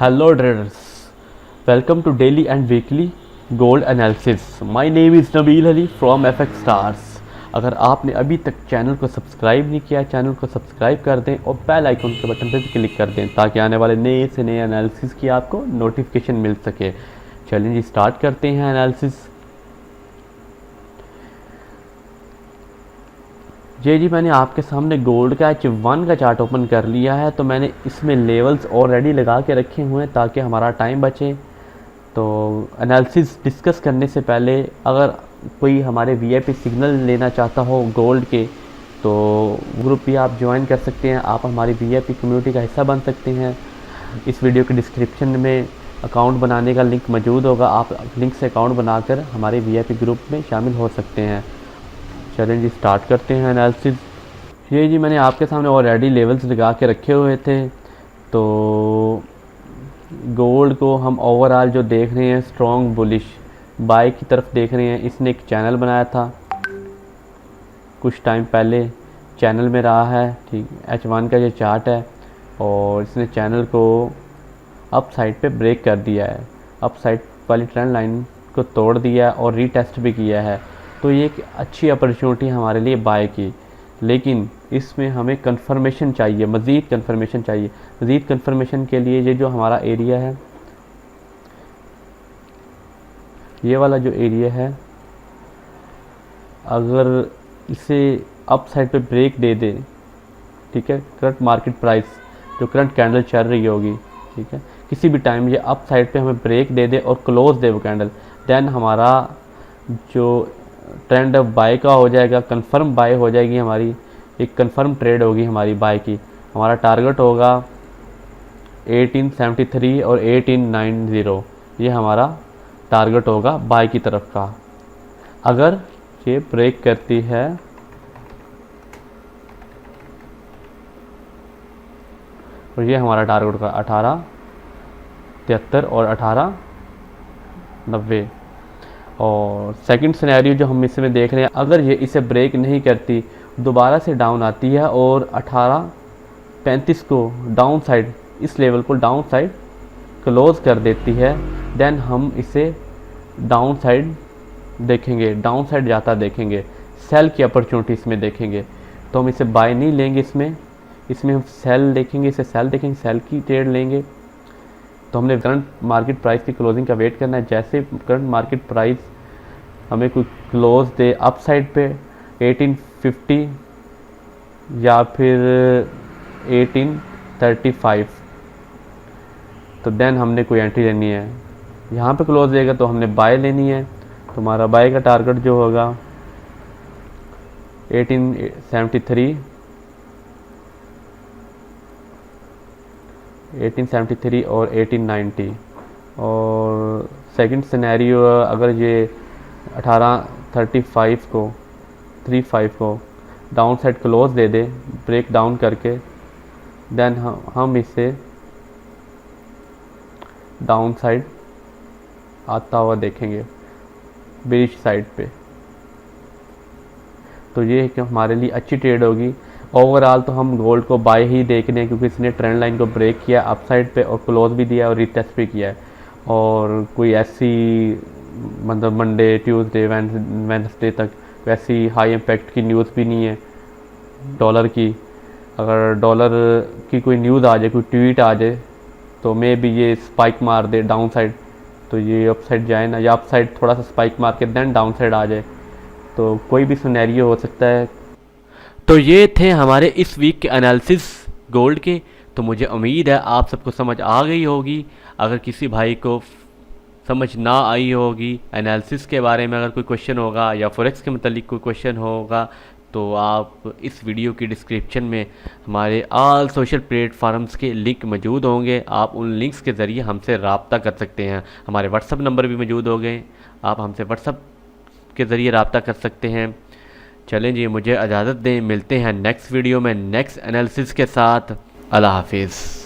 Hello traders, welcome to daily and weekly gold analysis. My name is Nabil Ali from FX Stars. अगर आपने अभी तक channel को subscribe नहीं किया, चैनल को सब्सक्राइब कर दें और बेल आइकन के बटन पर भी क्लिक कर दें ताकि आने वाले नए से नए एनालिसिस की आपको नोटिफिकेशन मिल सके। चलिए जी स्टार्ट करते हैं एनालिसिस। जी मैंने आपके सामने गोल्ड का H1 का चार्ट ओपन कर लिया है, तो मैंने इसमें लेवल्स ऑलरेडी लगा के रखे हुए हैं ताकि हमारा टाइम बचे। तो एनालिसिस डिस्कस करने से पहले अगर कोई हमारे वीआईपी सिग्नल लेना चाहता हो गोल्ड के, तो ग्रुप भी आप ज्वाइन कर सकते हैं। आप हमारी वीआईपी कम्युनिटी का हिस्सा बन सकते हैं। इस वीडियो के डिस्क्रिप्शन में अकाउंट बनाने का लिंक मौजूद होगा, आप लिंक से अकाउंट बनाकर हमारे वीआईपी ग्रुप में शामिल हो सकते हैं। चलें जी स्टार्ट करते हैं एनालिसिस। ये जी मैंने आपके सामने ऑलरेडी लेवल्स लगा के रखे हुए थे। तो गोल्ड को हम ओवरऑल जो देख रहे हैं स्ट्रॉन्ग बुलिश बाय की तरफ देख रहे हैं। इसने एक चैनल बनाया था कुछ टाइम पहले, चैनल में रहा है, ठीक। H1 का ये चार्ट है और इसने चैनल को अप साइड पे ब्रेक कर दिया है, अप साइड वाली ट्रेंड लाइन को तोड़ दिया है और रीटेस्ट भी किया है। तो ये एक अच्छी अपॉर्चुनिटी हमारे लिए बाय की, लेकिन इसमें हमें कंफर्मेशन चाहिए, मज़ीद कंफर्मेशन चाहिए। मज़ीद कंफर्मेशन के लिए ये जो हमारा एरिया है, ये वाला जो एरिया है, अगर इसे अप साइड पे ब्रेक दे दे, ठीक है, करंट मार्केट प्राइस जो करंट कैंडल चल रही होगी, ठीक है, किसी भी टाइम ये अप साइड पे हमें ब्रेक दे दे और क्लोज दे वो कैंडल, देन हमारा जो ट्रेंड बाय का हो जाएगा, कंफर्म बाय हो जाएगी हमारी, एक कंफर्म ट्रेड होगी हमारी बाय की। हमारा टारगेट होगा 1873 और 1890, ये हमारा टारगेट होगा बाय की तरफ का। अगर ये ब्रेक करती है और ये हमारा टारगेट होगा 1873 और 1890। और सेकंड सिनेरियो जो हम इसमें देख रहे हैं, अगर ये इसे ब्रेक नहीं करती, दोबारा से डाउन आती है और 1835 को डाउन साइड, इस लेवल को डाउन साइड क्लोज कर देती है, देन हम इसे डाउन साइड देखेंगे, डाउन साइड जाता देखेंगे, सेल की अपॉर्चुनिटी इसमें देखेंगे। तो हम इसे बाय नहीं लेंगे, इसमें हम सेल देखेंगे, इसे सेल देखेंगे, सेल की ट्रेड लेंगे। तो हमने करंट मार्केट प्राइस की क्लोजिंग का वेट करना है। जैसे करंट मार्केट प्राइस हमें कोई क्लोज दे अप साइड पे 1850 या फिर 1835, तो देन हमने कोई एंट्री लेनी है। यहाँ पे क्लोज देगा तो हमने बाय लेनी है। तो हमारा बाय का टारगेट जो होगा 1873 और 1890। और सेकंड सिनेरियो, अगर ये 1835 को डाउन साइड क्लोज दे दे ब्रेक डाउन करके, देन हम इसे डाउन साइड आता हुआ देखेंगे बेरिश साइड पे। तो ये कि हमारे लिए अच्छी ट्रेड होगी। ओवरऑल तो हम गोल्ड को बाय ही देख रहे हैं क्योंकि इसने ट्रेंड लाइन को ब्रेक किया अप साइड पे और क्लोज भी दिया और रिटेस्ट भी किया है। और कोई ऐसी मतलब मंडे ट्यूसडे वेडनेसडे तक वैसी हाई इम्पैक्ट की न्यूज़ भी नहीं है डॉलर की। अगर डॉलर की कोई न्यूज़ आ जाए, कोई ट्वीट आ जाए, तो मे भी ये स्पाइक मार दे डाउन साइड, तो ये अप साइड जाए ना, या अप साइड थोड़ा सा स्पाइक मार के देन डाउन साइड आ जाए। तो कोई भी सिनेरियो हो सकता है। तो ये थे हमारे इस वीक के एनालिसिस गोल्ड के। तो मुझे उम्मीद है आप सबको समझ आ गई होगी। अगर किसी भाई को समझ ना आई होगी एनालिसिस के बारे में, अगर कोई क्वेश्चन होगा या फॉरेक्स के मतलब कोई क्वेश्चन होगा, तो आप इस वीडियो की डिस्क्रिप्शन में हमारे ऑल सोशल प्लेटफार्म्स के लिंक मौजूद होंगे। आप उन लिंक्स के ज़रिए हमसे रब्ता कर सकते हैं। हमारे व्हाट्सअप नंबर भी मौजूद होंगे, आप हमसे व्हाट्सअप के ज़रिए रब्ता कर सकते हैं। चलें जी, मुझे इजाज़त दें, मिलते हैं नेक्स्ट वीडियो में नेक्स्ट एनालिसिस के साथ। अल्लाह हाफिज़।